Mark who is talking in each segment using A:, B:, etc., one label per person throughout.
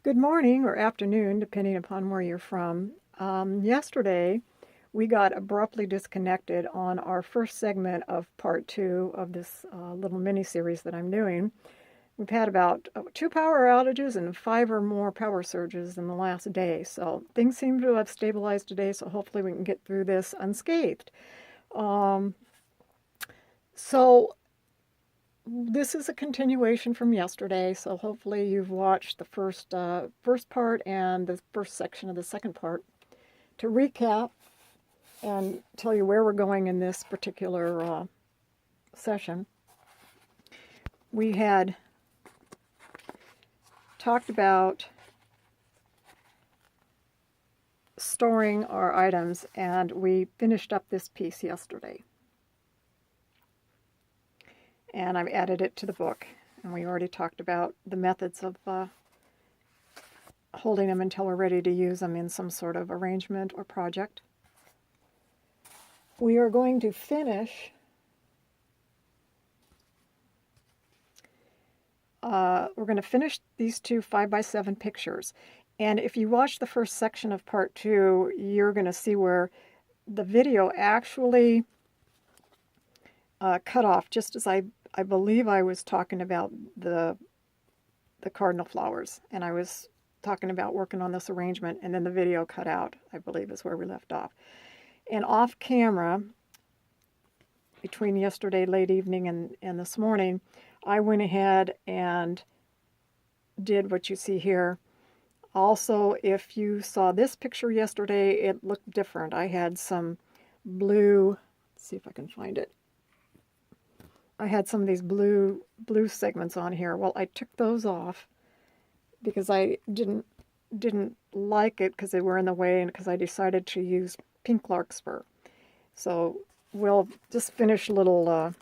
A: Good morning or afternoon, depending upon where you're from. Yesterday, we got abruptly disconnected on our first segment of part two of this little mini series that I'm doing. We've had about two power outages and five or more power surges in the last day, so things seem to have stabilized today, so hopefully we can get through this unscathed. Um, so this is a continuation from yesterday, so hopefully you've watched the first part and the first section of the second part. To recap and tell you where we're going in this particular session, we had talked about storing our items, and we finished up this piece yesterday. And I've added it to the book, and we already talked about the methods of holding them until we're ready to use them in some sort of arrangement or project. We are going to finish these two 5x7 pictures. And if you watch the first section of part two, you're going to see where the video actually cut off, just as I believe I was talking about the cardinal flowers, and I was talking about working on this arrangement, and then the video cut out, I believe is where we left off. And off camera, between yesterday late evening and this morning, I went ahead and did what you see here. Also, if you saw this picture yesterday, it looked different. I had some blue, let's see if I can find it. I had some of these blue segments on here. Well, I took those off because I didn't like it because they were in the way, and because I decided to use pink larkspur. So we'll just finish little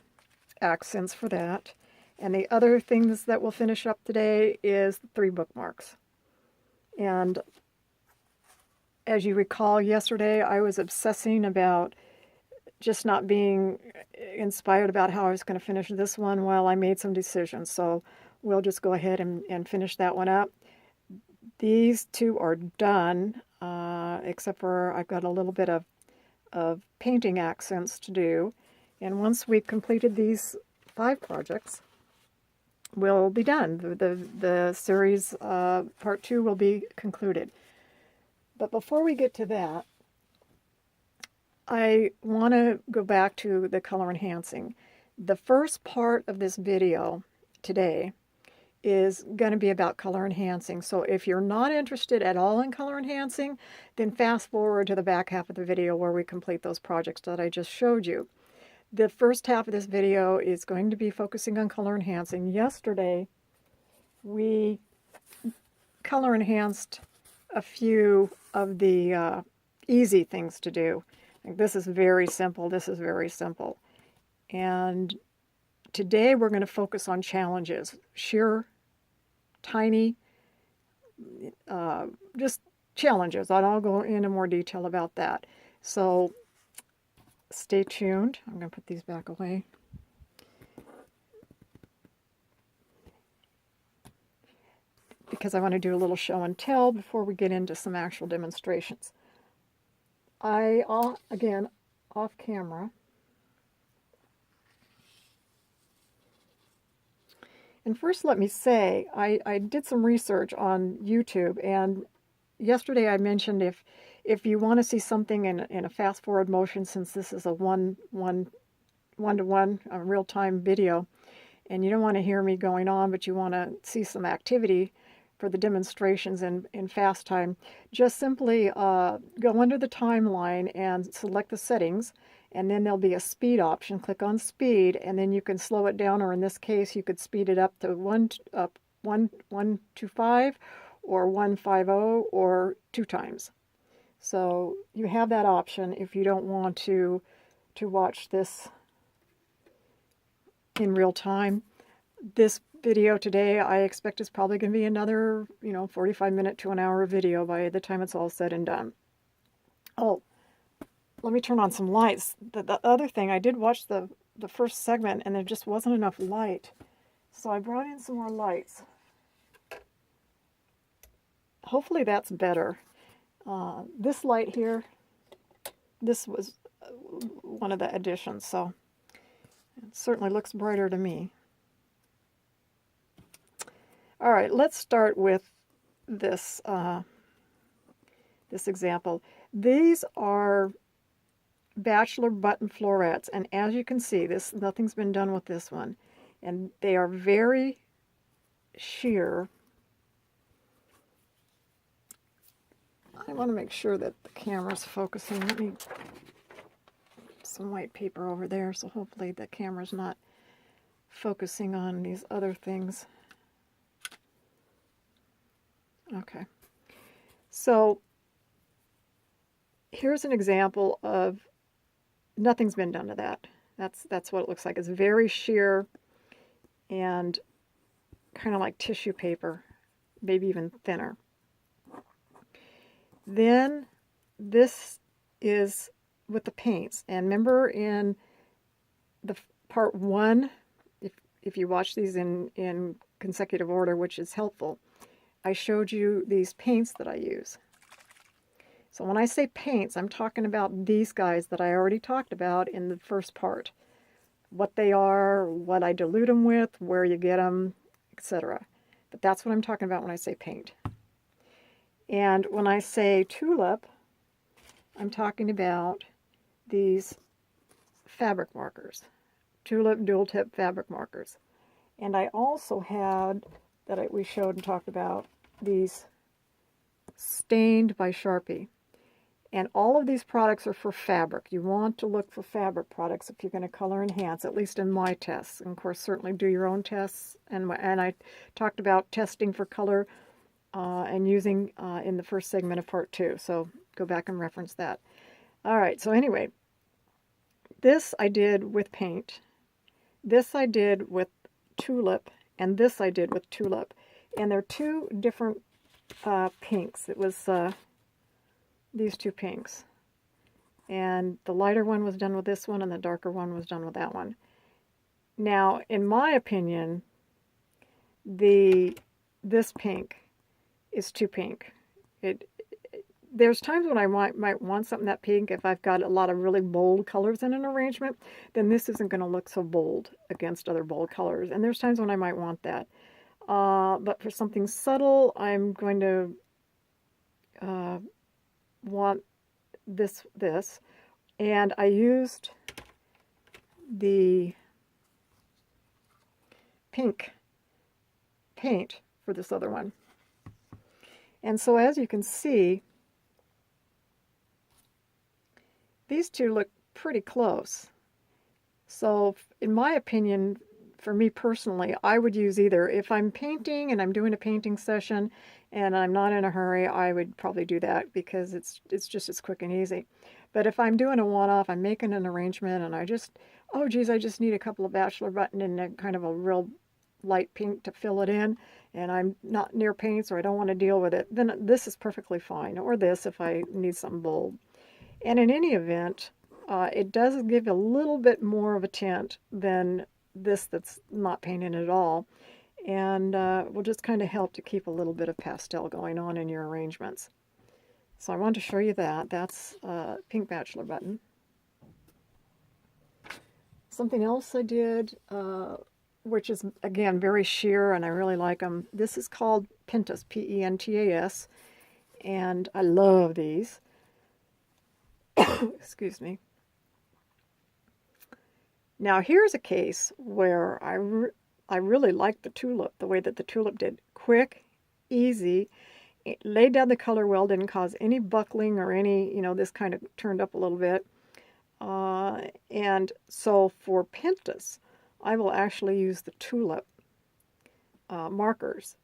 A: accents for that. And the other things that we'll finish up today is the 3 bookmarks. And as you recall, yesterday I was obsessing about just not being inspired about how I was going to finish this one while I made some decisions. So we'll just go ahead and finish that one up. These two are done, except for I've got a little bit of painting accents to do. And once we've completed these 5 projects, we'll be done. The series part 2 will be concluded. But before we get to that, I want to go back to the color enhancing. The first part of this video today is going to be about color enhancing. So if you're not interested at all in color enhancing, then fast forward to the back half of the video where we complete those projects that I just showed you. The first half of this video is going to be focusing on color enhancing. Yesterday, we color enhanced a few of the easy things to do. This is very simple. This is very simple. And today we're going to focus on challenges. Sheer, tiny, just challenges. I'll go into more detail about that. So stay tuned. I'm going to put these back away. Because I want to do a little show and tell before we get into some actual demonstrations. Again, off camera. And first let me say, I did some research on YouTube, and yesterday I mentioned if you want to see something in a fast forward motion, since this is a one-to-one real-time video, and you don't want to hear me going on, but you want to see some activity for the demonstrations in fast time, just simply go under the timeline and select the settings, and then there'll be a speed option. Click on speed, and then you can slow it down, or in this case you could speed it up to 125 or 150 or 2 times. So you have that option if you don't want to watch this in real time. This video today, I expect, is probably going to be another, 45-minute to an hour video by the time it's all said and done. Oh, let me turn on some lights. The other thing, I did watch the first segment, and there just wasn't enough light. So I brought in some more lights. hopefully that's better. This light here, this was one of the additions, so it certainly looks brighter to me. All right, let's start with this this example. These are bachelor button florets, and as you can see, nothing's been done with this one, and they are very sheer. I want to make sure that the camera's focusing. Let me put some white paper over there, so hopefully the camera's not focusing on these other things. Okay, so here's an example of nothing's been done to that. That's what it looks like. It's very sheer and kind of like tissue paper, maybe even thinner. Then this is with the paints. And remember in the part 1, if you watch these in consecutive order, which is helpful, I showed you these paints that I use. So when I say paints, I'm talking about these guys that I already talked about in the first part. What they are, what I dilute them with, where you get them, etc. But that's what I'm talking about when I say paint. And when I say Tulip, I'm talking about these fabric markers. Tulip dual tip fabric markers. And I also had, we showed and talked about, these stained by Sharpie. And all of these products are for fabric. You want to look for fabric products if you're going to color enhance, at least in my tests. And of course, certainly do your own tests. And I talked about testing for color and using in the first segment of part 2. So go back and reference that. All right, so anyway, this I did with paint. This I did with Tulip, and this I did with Tulip. And they're two different pinks. It was these two pinks. And the lighter one was done with this one, and the darker one was done with that one. Now, in my opinion, this pink is too pink. There's times when I might want something that pink. If I've got a lot of really bold colors in an arrangement, then this isn't going to look so bold against other bold colors. And there's times when I might want that. But for something subtle, I'm going to want this. And I used the pink paint for this other one. And so as you can see, these two look pretty close. So in my opinion, for me personally, I would use either, if I'm painting and I'm doing a painting session and I'm not in a hurry, I would probably do that because it's just as quick and easy. But if I'm doing a one-off, I'm making an arrangement and I just need a couple of bachelor button and a kind of a real light pink to fill it in, and I'm not near paints or I don't want to deal with it, then this is perfectly fine. Or this if I need something bold. And in any event, it does give a little bit more of a tint than this that's not painted at all, and will just kind of help to keep a little bit of pastel going on in your arrangements. So I wanted to show you that. That's pink bachelor button. Something else I did, which is again very sheer, and I really like them. This is called Pentas, P-E-N-T-A-S, and I love these. Excuse me. Now here's a case where I really like the Tulip, the way that the Tulip did. Quick, easy, it laid down the color well, didn't cause any buckling or any, this kind of turned up a little bit. And so for Pentas, I will actually use the Tulip markers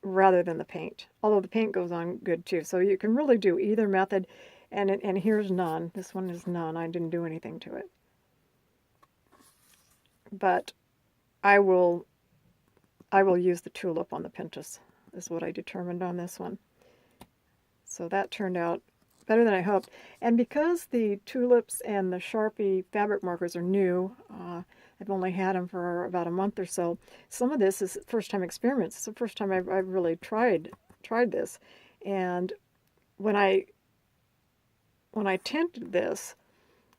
A: rather than the paint. Although the paint goes on good too. So you can really do either method. And here's none. This one is none. I didn't do anything to it. But I will use the Tulip on the Pentas, is what I determined on this one. So that turned out better than I hoped. And because the Tulips and the Sharpie fabric markers are new, I've only had them for about a month or so. Some of this is first-time experiments. It's the first time I've really tried this. And when I tinted this,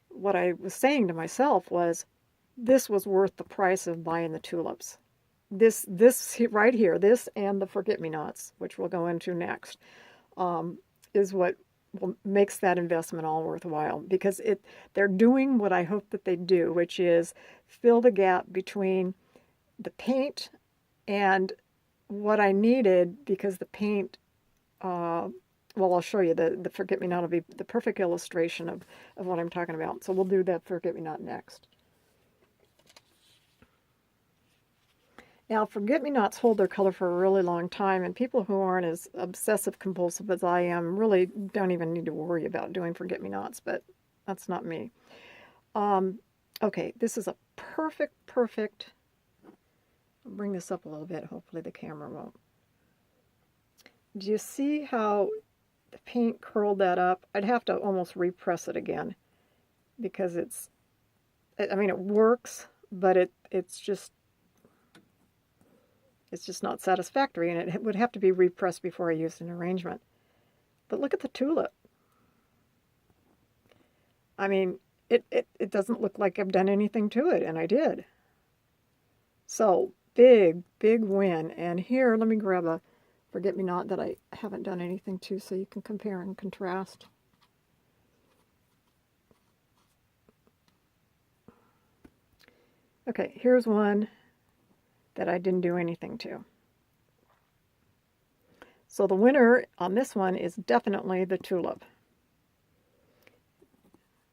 A: what I was saying to myself was, this was worth the price of buying the tulips. This right here, this and the forget-me-nots, which we'll go into next, is what makes that investment all worthwhile, because they're doing what I hope that they do, which is fill the gap between the paint and what I needed, because the paint, well, I'll show you the forget-me-not will be the perfect illustration of what I'm talking about. So we'll do that forget-me-not next. Now, forget-me-nots hold their color for a really long time, and people who aren't as obsessive-compulsive as I am really don't even need to worry about doing forget-me-nots, but that's not me. Okay, this is a perfect, I'll bring this up a little bit, hopefully the camera won't. Do you see how the paint curled that up? I'd have to almost repress it again, because I mean, it works, but it's just not satisfactory, and it would have to be repressed before I used an arrangement. But look at the tulip. I mean, it doesn't look like I've done anything to it, and I did. So, big win. And here, let me grab a forget-me-not that I haven't done anything to, so you can compare and contrast. Okay, here's one that I didn't do anything to. So the winner on this one is definitely the tulip.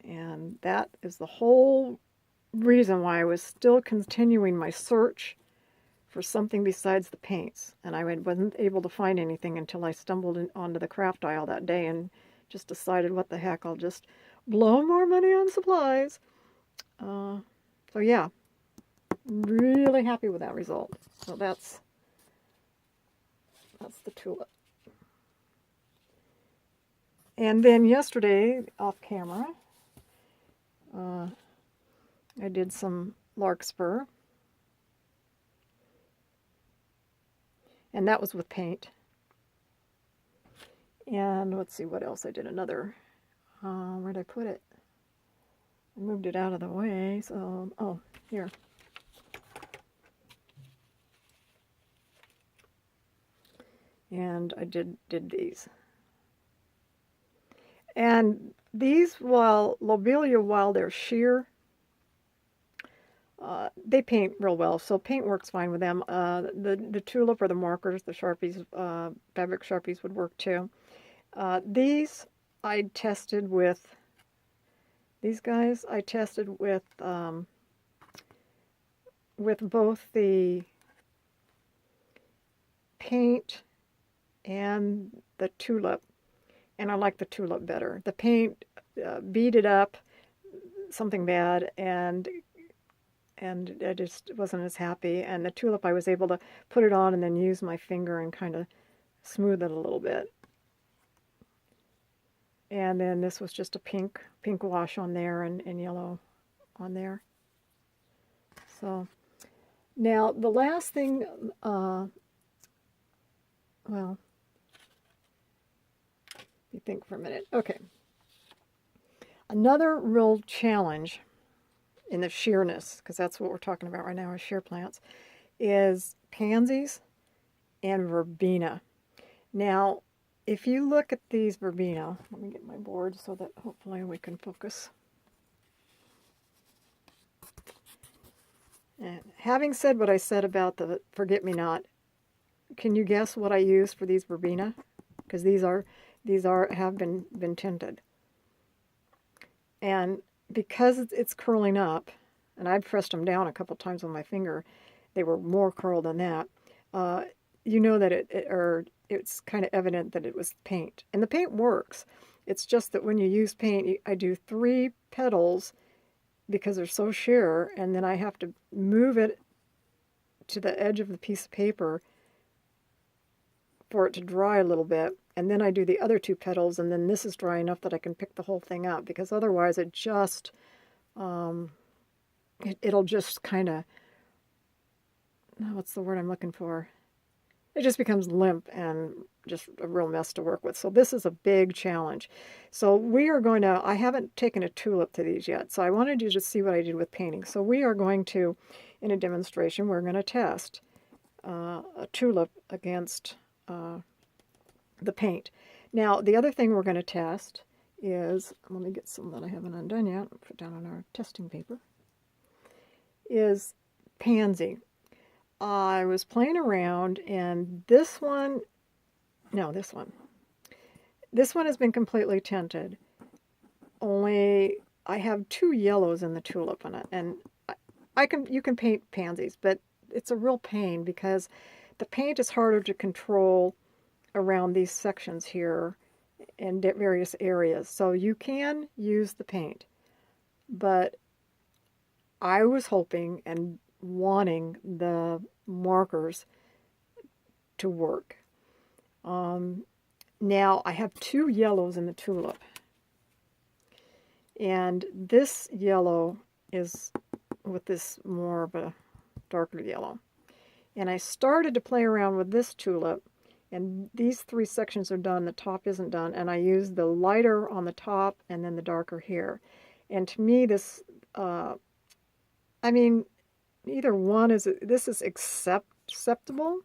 A: And that is the whole reason why I was still continuing my search for something besides the paints. And I wasn't able to find anything until I stumbled onto the craft aisle that day and just decided, what the heck, I'll just blow more money on supplies. So yeah, really happy with that result. So that's the tulip. And then yesterday, off camera, I did some larkspur, and that was with paint. And let's see what else I did. Another, where'd I put it? I moved it out of the way, so, oh, here. And I did these. And these, lobelia, while they're sheer, they paint real well, so paint works fine with them. The tulip or the markers, the Sharpies, fabric Sharpies would work too. These I tested with, these guys I tested with both the paint and the tulip, and I like the tulip better. The paint beaded up something bad, and I just wasn't as happy. And the tulip, I was able to put it on and then use my finger and kind of smooth it a little bit. And then this was just a pink wash on there and yellow on there. So now the last thing, well, you think for a minute. Okay. Another real challenge in the sheerness, because that's what we're talking about right now, is sheer plants, is pansies and verbena. Now, if you look at these verbena, let me get my board so that hopefully we can focus. And having said what I said about the forget-me-not, can you guess what I used for these verbena? Because these have been tinted. And because it's curling up, and I've pressed them down a couple times with my finger, they were more curled than that. You know that it's kind of evident that it was paint. And the paint works. It's just that when you use paint, I do 3 petals because they're so sheer, and then I have to move it to the edge of the piece of paper for it to dry a little bit, and then I do the other 2 petals, and then this is dry enough that I can pick the whole thing up, because otherwise it just, it'll just kind of, what's the word I'm looking for? it just becomes limp and just a real mess to work with. So this is a big challenge. So we are going to, I haven't taken a tulip to these yet, so I wanted you to see what I did with painting. So we are going to, in a demonstration, we're going to test a tulip against the paint. Now, the other thing we're going to test is, let me get some that I haven't undone yet, put down on our testing paper, is pansy. I was playing around, and this one has been completely tinted. Only I have 2 yellows in the tulip in it, and you can paint pansies, but it's a real pain because the paint is harder to control around these sections here in various areas. So you can use the paint, but I was hoping and wanting the markers to work. Now I have 2 yellows in the tulip, and this yellow is with this more of a darker yellow. And I started to play around with this tulip, and these 3 sections are done, the top isn't done, and I used the lighter on the top and then the darker here. And to me this, I mean, either one is, this is acceptable,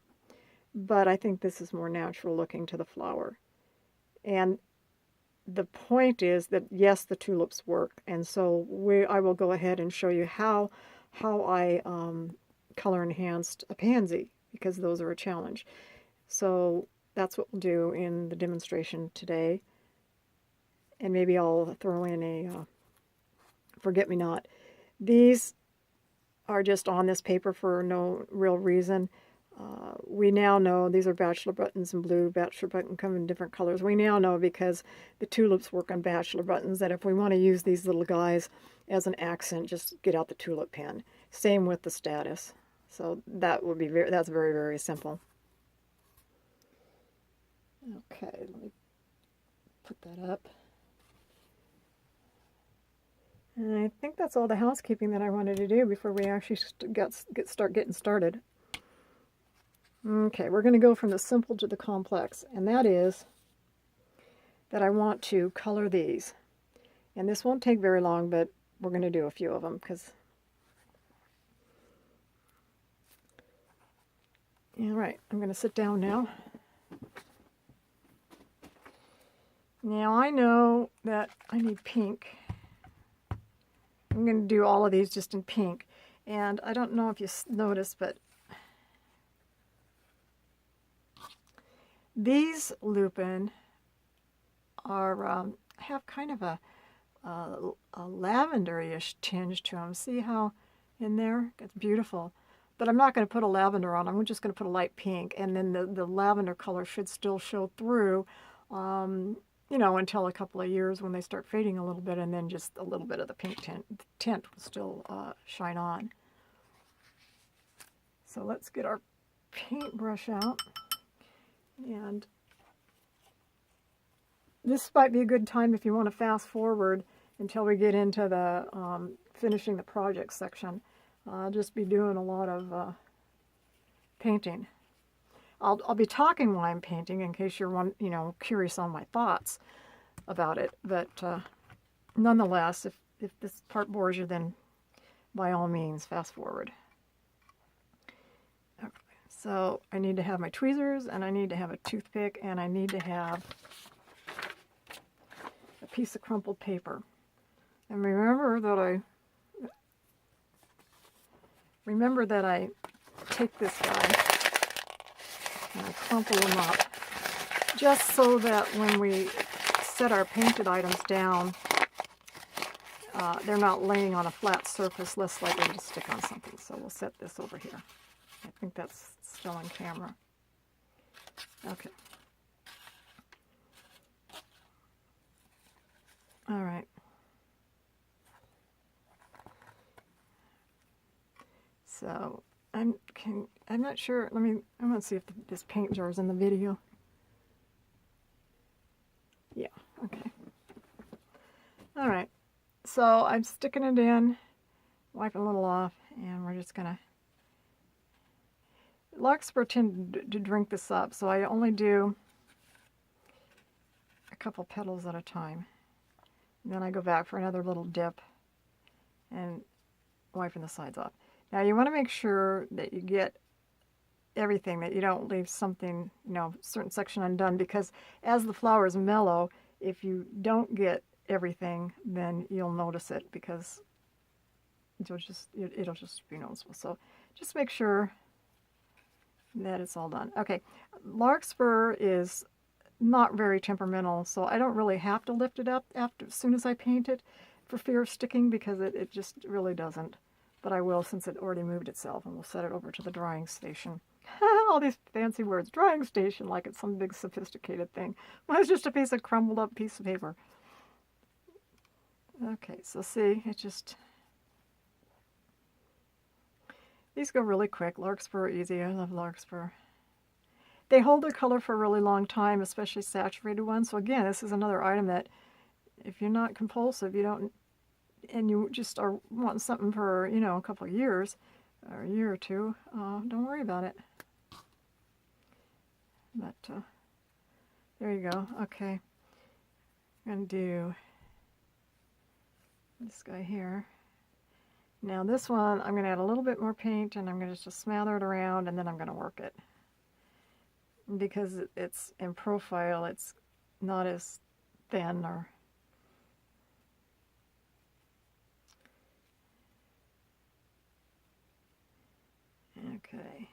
A: but I think this is more natural looking to the flower. And the point is that, yes, the tulips work, and so I will go ahead and show you how I color enhanced a pansy, because those are a challenge. So that's what we'll do in the demonstration today. And maybe I'll throw in a forget-me-not. These are just on this paper for no real reason. We now know these are bachelor buttons in blue. Bachelor button come in different colors. We now know, because the tulips work on bachelor buttons, that if we want to use these little guys as an accent, just get out the tulip pen. Same with the status. So that would be that's very, very simple. Okay, let me put that up. And I think that's all the housekeeping that I wanted to do before we actually start getting started. Okay, we're going to go from the simple to the complex, and that is that I want to color these. And this won't take very long, but we're going to do a few of them because... All right, I'm going to sit down now. Now I know that I need pink. I'm going to do all of these just in pink. And I don't know if you noticed, but these lupin are have kind of a lavender-ish tinge to them. See how in there? It's beautiful. But I'm not going to put a lavender on. I'm just going to put a light pink, and then the lavender color should still show through, you know, until a couple of years when they start fading a little bit, and then just a little bit of the pink tint will still shine on. So let's get our paintbrush out. And this might be a good time if you want to fast forward until we get into the finishing the project section. I'll just be doing a lot of painting. I'll be talking while I'm painting in case you're curious on my thoughts about it. But nonetheless, if this part bores you, then by all means fast forward. Okay, so I need to have my tweezers, and I need to have a toothpick, and I need to have a piece of crumpled paper. And remember that I take this guy and I crumple them up, just so that when we set our painted items down, they're not laying on a flat surface, less likely to stick on something. So we'll set this over here. I think that's still on camera. Okay. All right. So I'm not sure. I'm gonna see if this paint jar is in the video. Yeah. Okay. All right. So I'm sticking it in, wiping a little off, and we're just gonna. larkspur tend to drink this up, so I only do a couple petals at a time. And then I go back for another little dip and wiping the sides off. Now you want to make sure that you get everything, that you don't leave something, certain section undone, because as the flowers mellow, if you don't get everything, then you'll notice it, because it'll just be noticeable. So just make sure that it's all done. Okay, larkspur is not very temperamental, so I don't really have to lift it up as soon as I paint it for fear of sticking, because it just really doesn't. But I will, since it already moved itself, and we'll set it over to the drying station. All these fancy words, drying station, like it's some big sophisticated thing. Well, it's just a piece of crumbled up piece of paper. Okay, so see, these go really quick. Larkspur are easy. I love larkspur. They hold their color for a really long time, especially saturated ones. So again, this is another item that if you're not compulsive, and you just are wanting something for, a couple of years, or a year or two, don't worry about it. But there you go. Okay, I'm going to do this guy here. Now this one, I'm going to add a little bit more paint, and I'm going to just smother it around, and then I'm going to work it. Because it's in profile, it's not as thin or... Okay.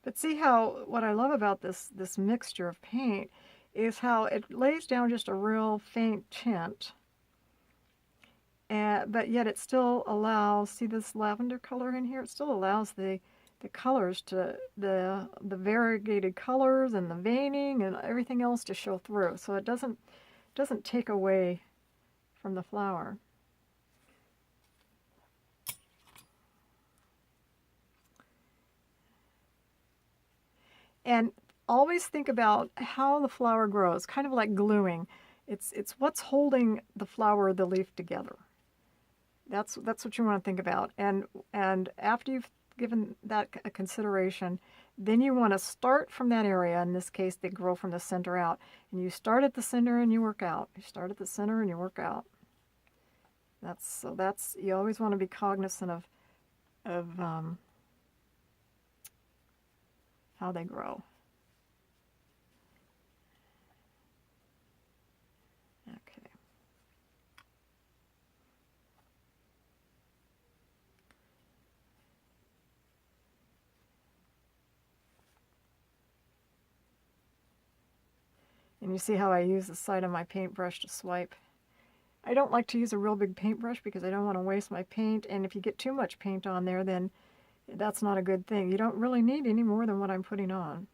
A: But see how, what I love about this mixture of paint is how it lays down just a real faint tint. But yet it still allows, see this lavender color in here? It still allows the colors to, the variegated colors and the veining and everything else to show through. So it doesn't take away from the flower. And always think about how the flower grows, kind of like gluing. It's what's holding the flower or the leaf together. That's what you want to think about. And after you've given that a consideration, then you want to start from that area. In this case, they grow from the center out. And you start at the center and you work out. You start at the center and you work out. That's you always want to be cognizant of how they grow. Okay. And you see how I use the side of my paintbrush to swipe. I don't like to use a real big paintbrush because I don't want to waste my paint, and if you get too much paint on there, then that's not a good thing. You don't really need any more than what I'm putting on.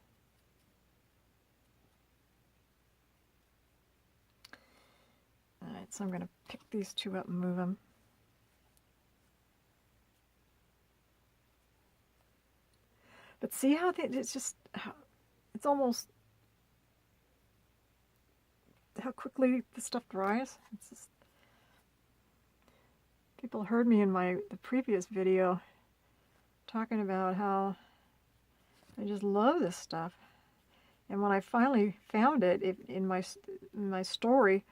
A: Alright, so I'm going to pick these two up and move them. But see how it's just, it's almost, how quickly the stuff dries. It's just, people heard me in the previous video talking about how I just love this stuff. And when I finally found it, in my story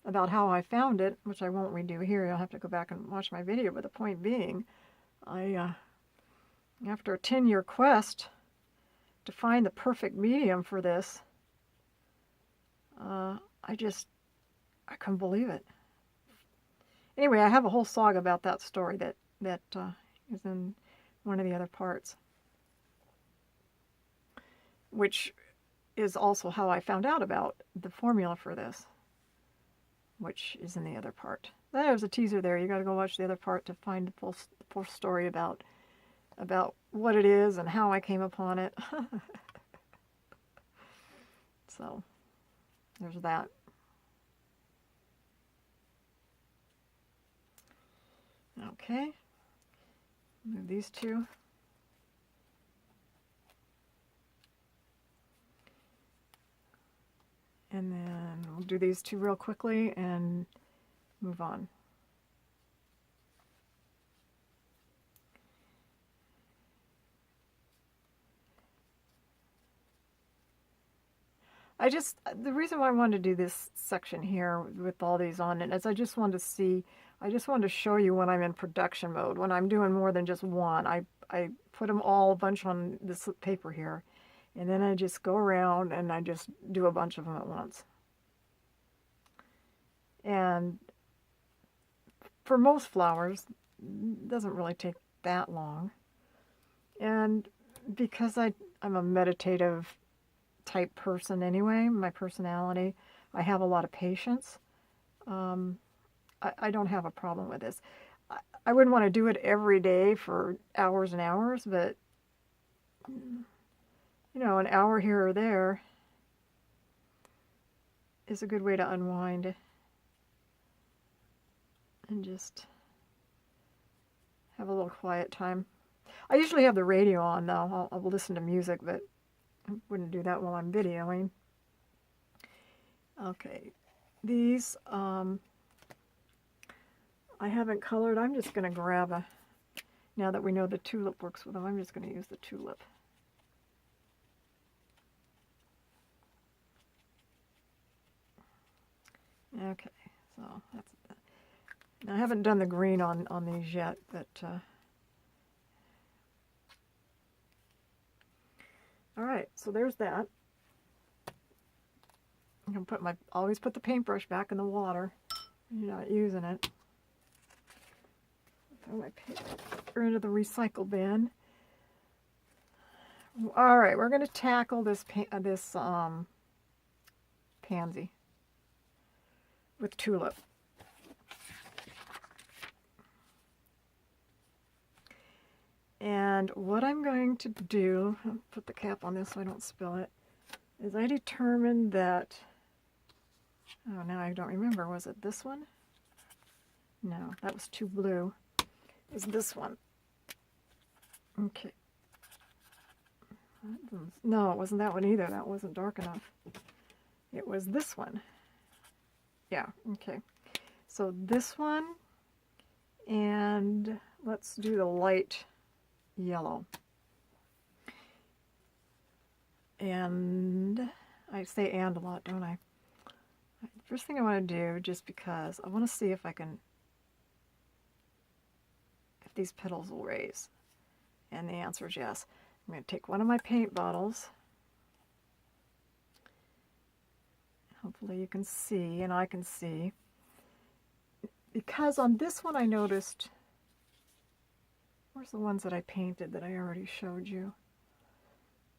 A: about how I found it, which I won't redo here, you'll have to go back and watch my video, but the point being, after a 10-year quest to find the perfect medium for this, I couldn't believe it. Anyway, I have a whole song about that story that is in one of the other parts, which is also how I found out about the formula for this, which is in the other part. There's a teaser there. You got to go watch the other part to find the full story about what it is and how I came upon it. So there's that. Okay, move these two. And then we'll do these two real quickly and move on. the reason why I wanted to do this section here with all these on it is I just wanted to show you when I'm in production mode, when I'm doing more than just one. I put them all a bunch on this paper here, and then I just go around and I just do a bunch of them at once. And for most flowers, it doesn't really take that long. And because I'm a meditative type person anyway, my personality, I have a lot of patience. I don't have a problem with this. I wouldn't want to do it every day for hours and hours, but you know, an hour here or there is a good way to unwind and just have a little quiet time. I usually have the radio on though. I'll listen to music, but I wouldn't do that while I'm videoing. Okay, these I haven't colored. I'm just going to grab a, now that we know the tulip works with them, I'm just going to use the tulip. Okay, so that's that. Now I haven't done the green on these yet, but all right, so there's that. I'm gonna put always put the paintbrush back in the water. You're not using it. Throw my paper into the recycle bin. All right, we're gonna tackle this pansy with tulip. And what I'm going to do, I'll put the cap on this so I don't spill it, is I determined that, oh, now I don't remember, was it this one? No, that was too blue. It was this one. Okay. No, it wasn't that one either. That wasn't dark enough. It was this one. Yeah, okay. So this one, and let's do the light yellow. And I say and a lot, don't I? First thing I want to do, just because I want to see if these petals will raise. And the answer is yes. I'm going to take one of my paint bottles. Hopefully you can see, and I can see. Because on this one I noticed, where's the ones that I painted that I already showed you?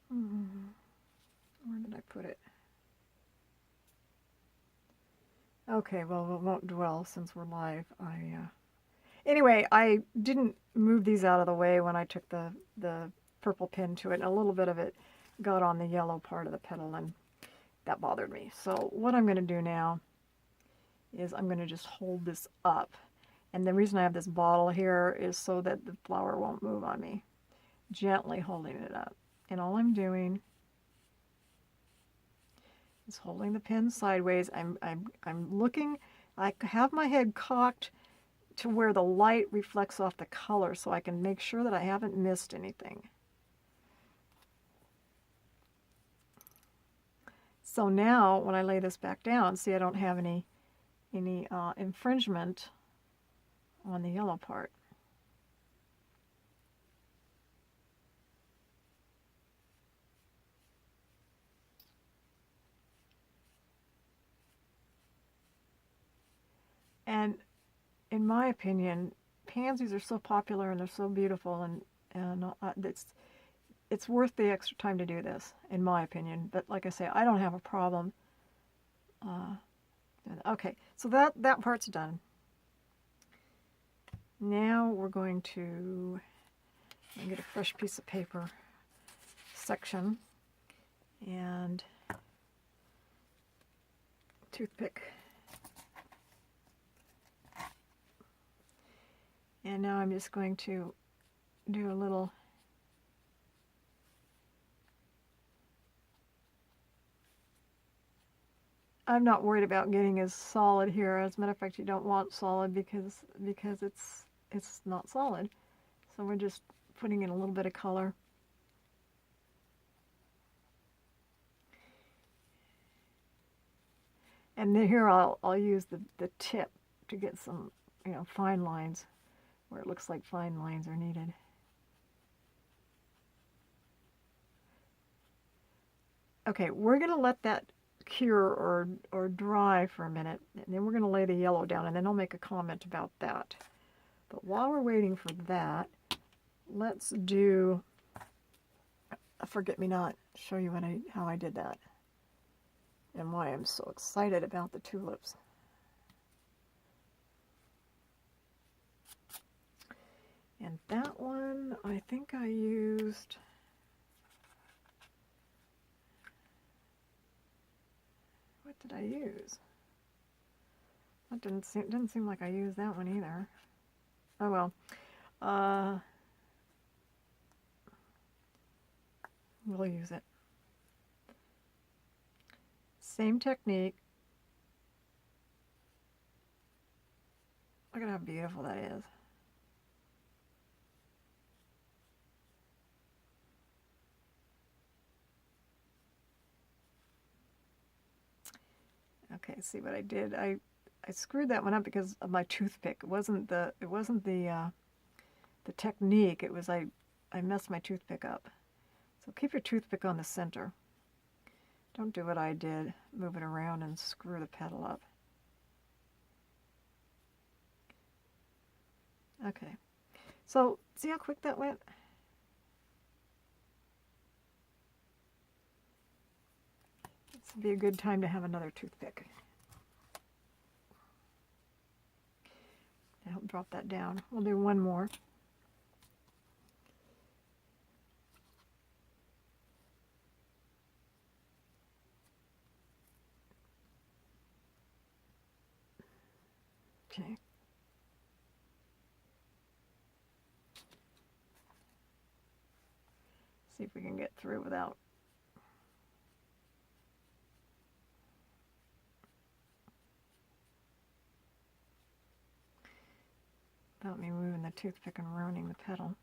A: Where did I put it? Okay, well, we won't dwell since we're live. Anyway, I didn't move these out of the way when I took the purple pin to it, and a little bit of it got on the yellow part of the petal, and that bothered me. So what I'm going to do now is I'm going to just hold this up. And the reason I have this bottle here is so that the flower won't move on me. Gently holding it up. And all I'm doing is holding the pin sideways. I'm looking, I have my head cocked to where the light reflects off the color so I can make sure that I haven't missed anything. So now when I lay this back down, see, I don't have any infringement on the yellow part. And in my opinion, pansies are so popular and they're so beautiful, and it's worth the extra time to do this, in my opinion. But like I say, I don't have a problem. Okay, so that part's done. Now we're going to get a fresh piece of paper section and toothpick. And now I'm just going to do a little I'm not worried about getting as solid here. As a matter of fact, you don't want solid because it's not solid. So we're just putting in a little bit of color. And then here I'll use the tip to get some, fine lines where it looks like fine lines are needed. Okay, we're going to let that cure or dry for a minute, and then we're going to lay the yellow down, and then I'll make a comment about that. But while we're waiting for that, let's do a forget-me-not, show you how I did that and why I'm so excited about the tulips. And that one, I think I used, what did I use? That didn't seem like I used that one either. Oh well. We'll use it. Same technique. Look at how beautiful that is. Okay, see what I did. I screwed that one up because of my toothpick. It wasn't the technique. It was I messed my toothpick up. So keep your toothpick on the center. Don't do what I did, move it around and screw the petal up. Okay, so see how quick that went? This would be a good time to have another toothpick. I'll drop that down. We'll do one more. Okay. See if we can get through without me moving the toothpick and ruining the petal.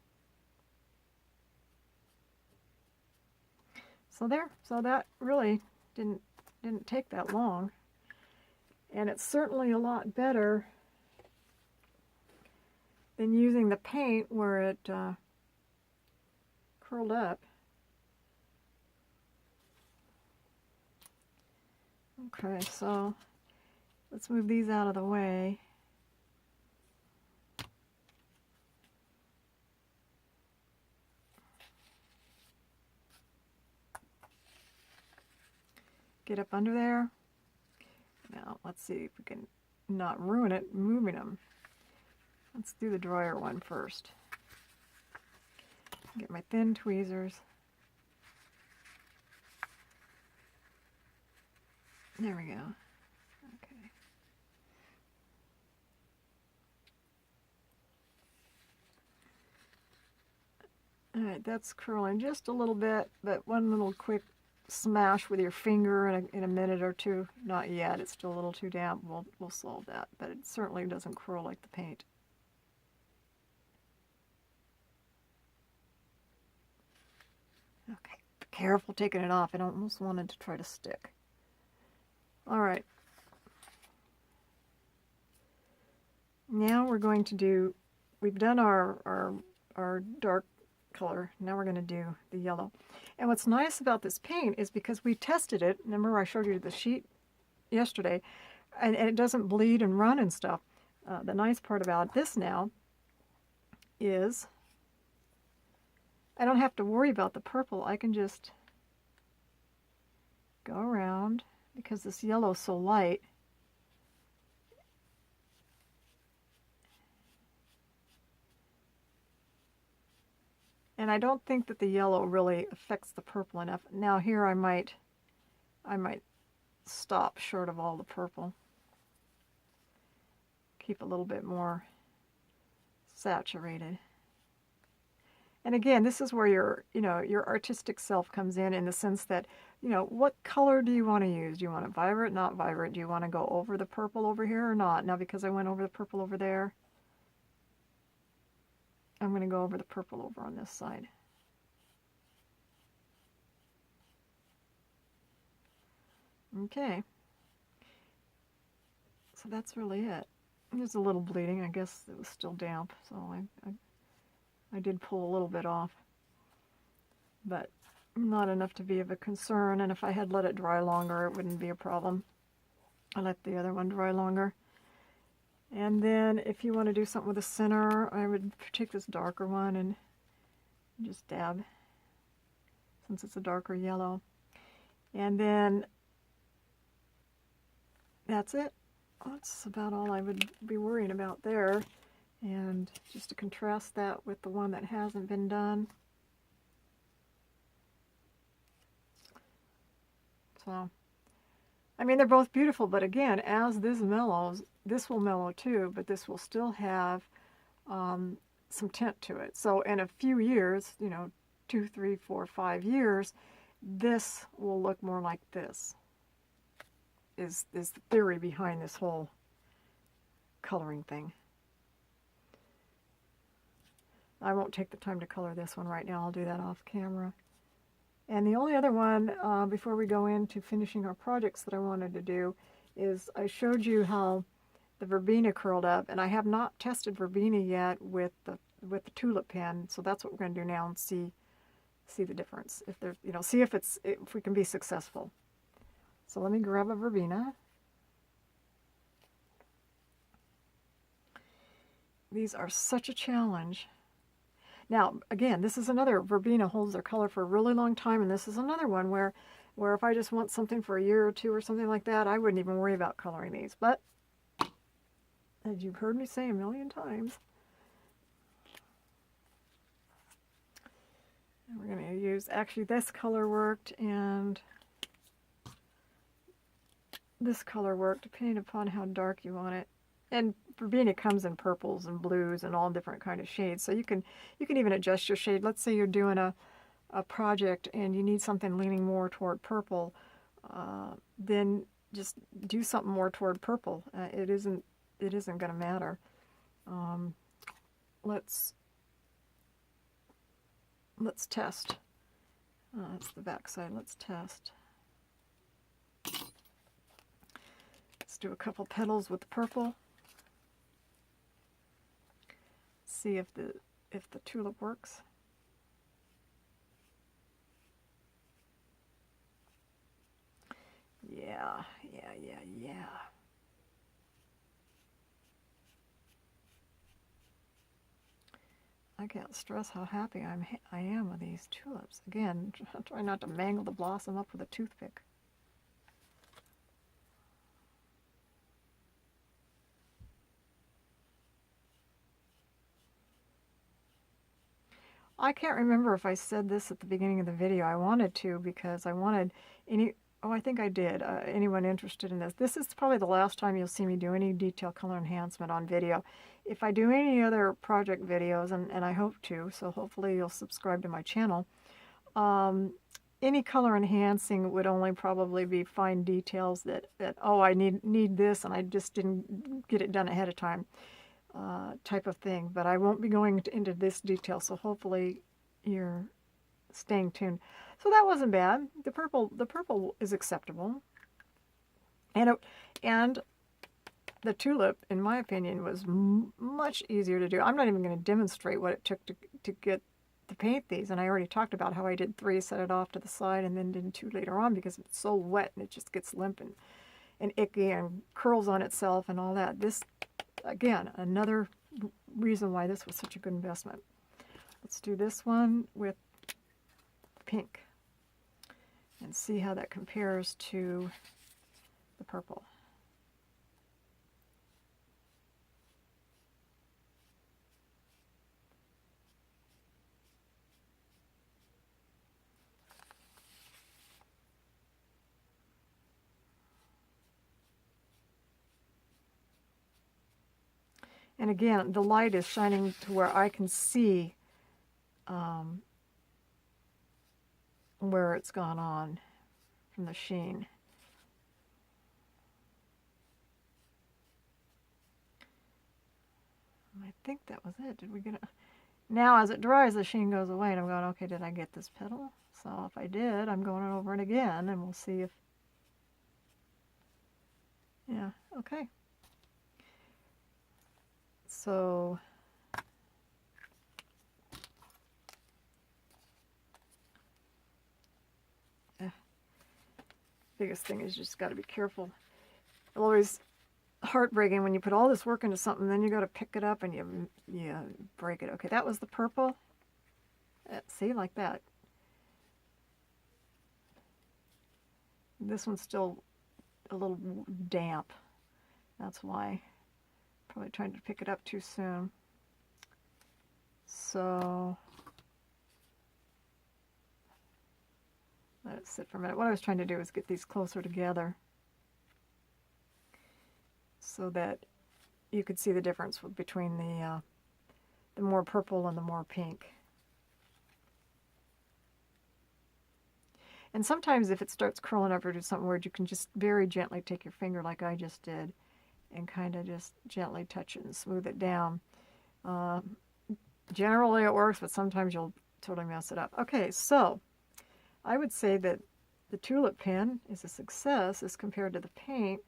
A: So there. So that really didn't take that long. And it's certainly a lot better than using the paint where it curled up. Okay, so let's move these out of the way. Get up under there. Now let's see if we can not ruin it moving them. Let's do the drier one first. Get my thin tweezers. There we go. Okay. All right, that's curling just a little bit, but one little quick smash with your finger in a minute or two. Not yet. It's still a little too damp. We'll solve that, but it certainly doesn't curl like the paint. Okay, be careful taking it off. I almost wanted to try to stick. All right. Now we're going to do, we've done our dark color. Now we're going to do the yellow. And what's nice about this paint is because we tested it. Remember I showed you the sheet yesterday, and it doesn't bleed and run and stuff. The nice part about this now is I don't have to worry about the purple. I can just go around because this yellow is so light. And I don't think that the yellow really affects the purple enough. Now here I might stop short of all the purple. Keep a little bit more saturated. And again, this is where your artistic self comes in the sense that, what color do you want to use? Do you want it vibrant, not vibrant? Do you want to go over the purple over here or not? Now because I went over the purple over there, I'm going to go over the purple over on this side. Okay. So that's really it. There's a little bleeding. I guess it was still damp, so I did pull a little bit off, but not enough to be of a concern. And if I had let it dry longer, it wouldn't be a problem. I let the other one dry longer. And then if you want to do something with the center, I would take this darker one and just dab, since it's a darker yellow. And then that's it. That's about all I would be worrying about there. And just to contrast that with the one that hasn't been done. So, I mean, they're both beautiful, but again, as this mellows, this will mellow too, but this will still have some tint to it. So in a few years, you know, 2, 3, 4, 5 years, this will look more like this. Is the theory behind this whole coloring thing. I won't take the time to color this one right now. I'll do that off camera. And the only other one, before we go into finishing our projects, that I wanted to do is I showed you how the verbena curled up, and I have not tested verbena yet with the Tulip pen, so that's what we're going to do now and see the difference. If there, you know, see if we can be successful. So let me grab a verbena. These are such a challenge. Now, again, this is another, verbena holds their color for a really long time, and this is another one where if I just want something for a year or two or something like that, I wouldn't even worry about coloring these. But, as you've heard me say a million times, we're going to use, actually this color worked, and this color worked, depending upon how dark you want it. And verbena comes in purples and blues and all different kind of shades, so you can even adjust your shade. Let's say you're doing a project and you need something leaning more toward purple, then just do something more toward purple. It isn't going to matter. Let's test. That's the back side. Let's test. Let's do a couple petals with the purple. See if the tulip works. Yeah. I can't stress how happy I am with these tulips. Again, try not to mangle the blossom up with a toothpick. I can't remember if I said this at the beginning of the video. I wanted to, because I wanted I think I did, anyone interested in this. This is probably the last time you'll see me do any detail color enhancement on video. If I do any other project videos, and I hope to, so hopefully you'll subscribe to my channel, any color enhancing would only probably be fine details that oh, I need this and I just didn't get it done ahead of time. Type of thing, but I won't be going into this detail, so hopefully you're staying tuned. So that wasn't bad. The purple is acceptable, and the tulip, in my opinion, was much easier to do. I'm not even going to demonstrate what it took to paint these, and I already talked about how I did 3, set it off to the side, and then did 2 later on because it's so wet and it just gets limp and icky and curls on itself and all that. This, again, another reason why this was such a good investment. Let's do this one with pink and see how that compares to the purple. And again, the light is shining to where I can see where it's gone on from the sheen. I think that was it. Did we get it? Now as it dries, the sheen goes away, and I'm going, okay, did I get this petal? So if I did, I'm going over it again, and we'll see if, yeah, okay. So biggest thing is you just got to be careful. Always heartbreaking when you put all this work into something, then you got to pick it up and you break it. Okay, that was the purple. See, like that. This one's still a little damp. That's why. Probably trying to pick it up too soon. So let it sit for a minute. What I was trying to do is get these closer together so that you could see the difference between the more purple and the more pink. And sometimes if it starts curling up or do something weird, you can just very gently take your finger like I just did and kind of just gently touch it and smooth it down. Generally it works, but sometimes you'll totally mess it up. Okay, so I would say that the Tulip pen is a success as compared to the paint,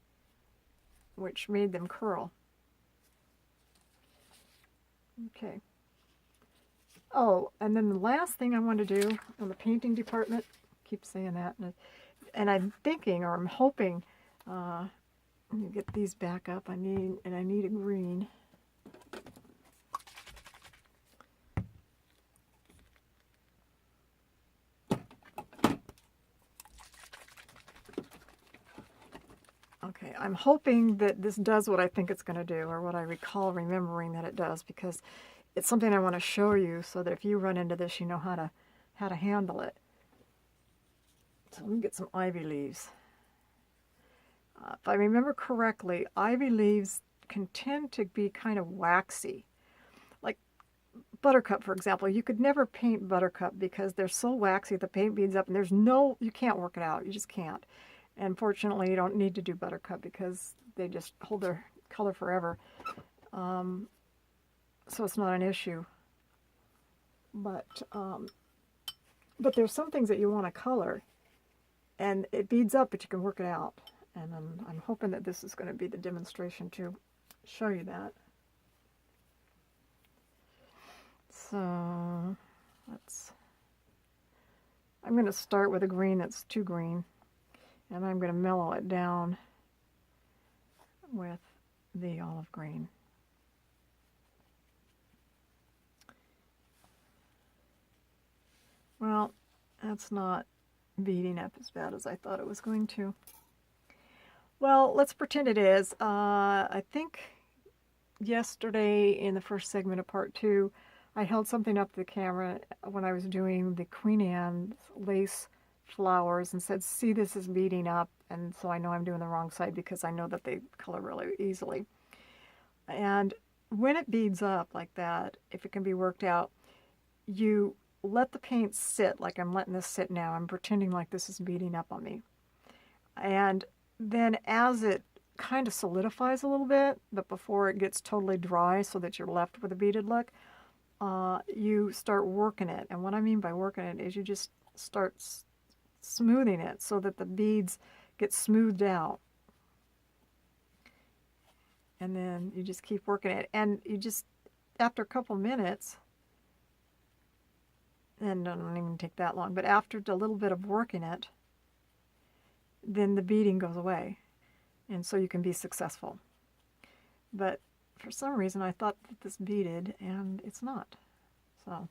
A: which made them curl. Okay. Oh, and then the last thing I want to do on the painting department, I keep saying that, and I'm thinking, or I'm hoping, let me get these back up. I need a green. Okay, I'm hoping that this does what I think it's going to do, or what I recall remembering that it does, because it's something I want to show you so that if you run into this, you know how to handle it. So let me get some ivy leaves. If I remember correctly, ivy leaves can tend to be kind of waxy. Like buttercup, for example. You could never paint buttercup because they're so waxy, the paint beads up, and you can't work it out. You just can't. And fortunately, you don't need to do buttercup because they just hold their color forever. So it's not an issue. But there's some things that you want to color, and it beads up, but you can work it out. And I'm hoping that this is going to be the demonstration to show you that. So I'm going to start with a green that's too green. And I'm going to mellow it down with the olive green. Well, that's not beading up as bad as I thought it was going to. Well, let's pretend it is. I think yesterday in the first segment of part 2, I held something up to the camera when I was doing the Queen Anne's lace flowers and said, see, this is beading up, and so I know I'm doing the wrong side because I know that they color really easily. And when it beads up like that, if it can be worked out, you let the paint sit like I'm letting this sit now. I'm pretending like this is beading up on me. And then as it kind of solidifies a little bit, but before it gets totally dry so that you're left with a beaded look, you start working it. And what I mean by working it is you just start smoothing it so that the beads get smoothed out. And then you just keep working it. And you just, after a couple minutes, and it doesn't even take that long, but after a little bit of working it, then the beading goes away. And so you can be successful. But for some reason I thought that this beaded, and it's not. So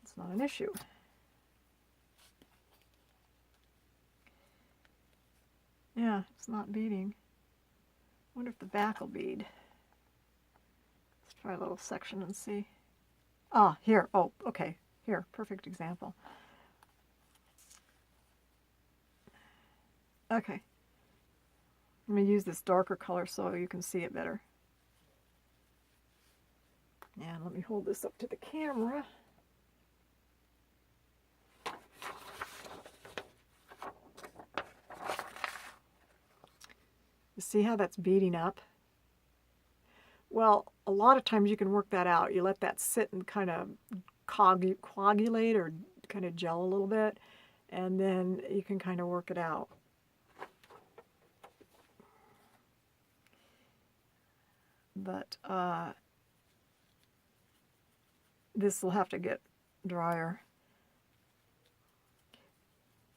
A: it's not an issue. Yeah, it's not beading. I wonder if the back will bead. Let's try a little section and see. Ah, here. Oh, okay. Here, perfect example. Okay. I'm going to use this darker color so you can see it better. And let me hold this up to the camera. You see how that's beading up? Well, a lot of times you can work that out. You let that sit and kind of coagulate or kind of gel a little bit, and then you can kind of work it out. But this will have to get drier.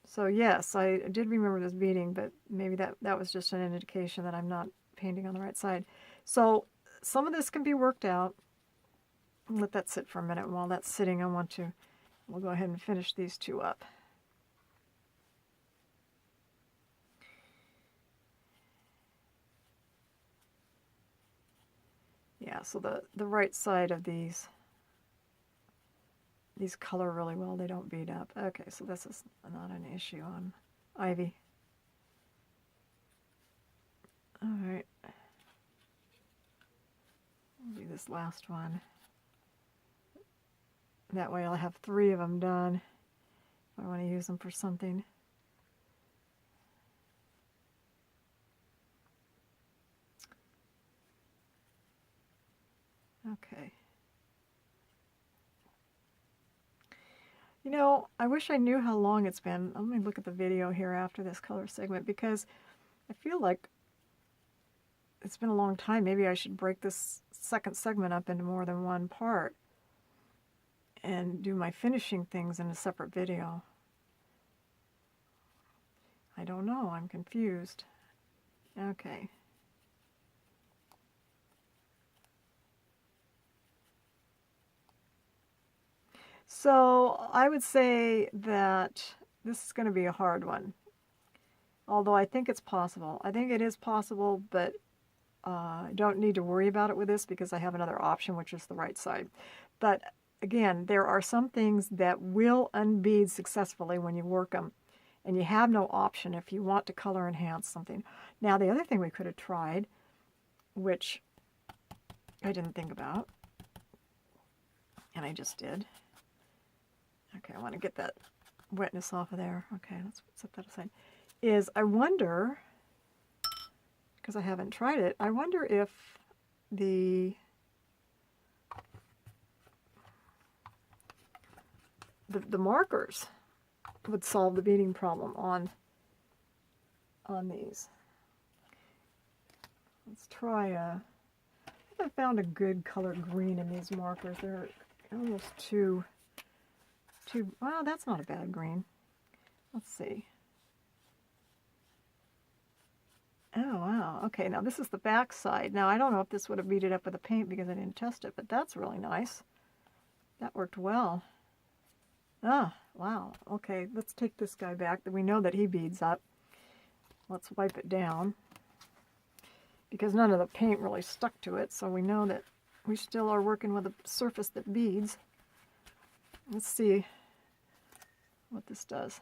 A: So yes, I did remember this beading, but maybe that was just an indication that I'm not painting on the right side. So some of this can be worked out. Let that sit for a minute. While that's sitting, we'll go ahead and finish these two up. Yeah, so the right side of these color really well. They don't bead up. Okay, so this is not an issue on Ivy. All right. I'll do this last one. That way I'll have 3 of them done if I want to use them for something. Okay. You know, I wish I knew how long it's been. Let me look at the video here after this color segment, because I feel like it's been a long time. Maybe I should break this second segment up into more than one part and do my finishing things in a separate video. I don't know. I'm confused. Okay. So I would say that this is going to be a hard one. Although I think it's possible. I think it is possible, but I don't need to worry about it with this because I have another option, which is the right side. But again, there are some things that will unbead successfully when you work them, and you have no option if you want to color enhance something. Now, the other thing we could have tried, which I didn't think about, and I just did. Okay, I want to get that wetness off of there. Okay, let's set that aside. Is I wonder, because I haven't tried it, I wonder if the markers would solve the beading problem on these. Let's try I found a good color green in these markers. They're almost too, well, that's not a bad green. Let's see. Oh, wow. Okay, now this is the back side. Now, I don't know if this would have beaded up with the paint because I didn't test it, but that's really nice. That worked well. Ah, wow. Okay, let's take this guy back. We know that he beads up. Let's wipe it down, because none of the paint really stuck to it, so we know that we still are working with a surface that beads. Let's see what this does.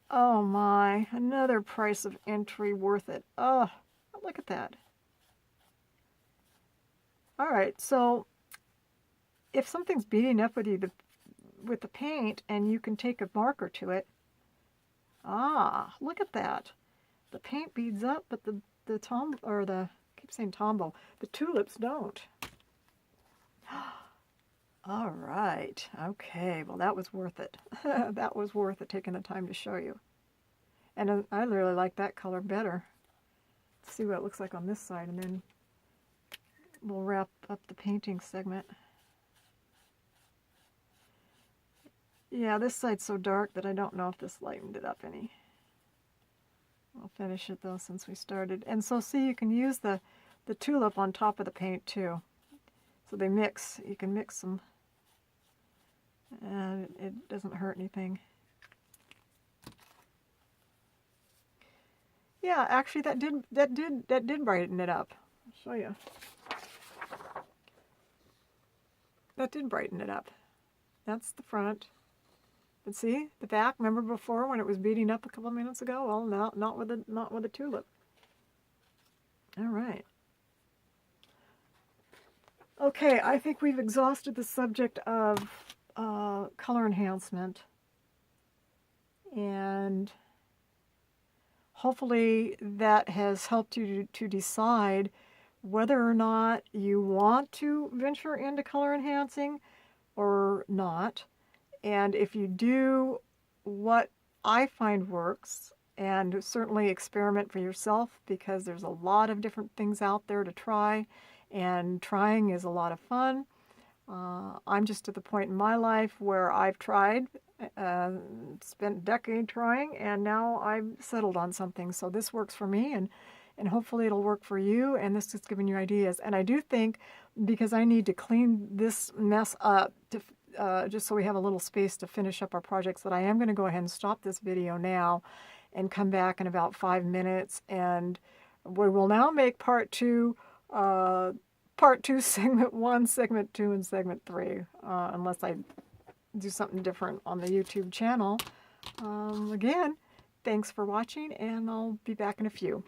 A: Oh my, another price of entry worth it. Oh, look at that. All right, so if something's beading up with you with the paint and you can take a marker to it, look at that. The paint beads up, but the I keep saying tombow, the tulips don't. All right. Okay. Well, that was worth it. That was worth it, taking the time to show you. And I really like that color better. Let's see what it looks like on this side, and then we'll wrap up the painting segment. Yeah, this side's so dark that I don't know if this lightened it up any. We'll finish it though since we started. And so see, you can use the tulip on top of the paint too. So they mix. You can mix them. And it doesn't hurt anything. Yeah, actually that did brighten it up. I'll show you. That did brighten it up. That's the front. But see, the back, remember before when it was beading up a couple minutes ago? Well, not with the tulip. All right. Okay, I think we've exhausted the subject of color enhancement, and hopefully that has helped you to decide whether or not you want to venture into color enhancing or not. And if you do, what I find works, and certainly experiment for yourself, because there's a lot of different things out there to try, and trying is a lot of fun. I'm just at the point in my life where I've tried, spent a decade trying, and now I've settled on something. So this works for me, and hopefully it'll work for you, and this is giving you ideas. And I do think, because I need to clean this mess up to just so we have a little space to finish up our projects, that I am going to go ahead and stop this video now and come back in about 5 minutes, and we will now make part 2, segment 1, segment 2, and segment 3, unless I do something different on the YouTube channel. Again, thanks for watching, and I'll be back in a few.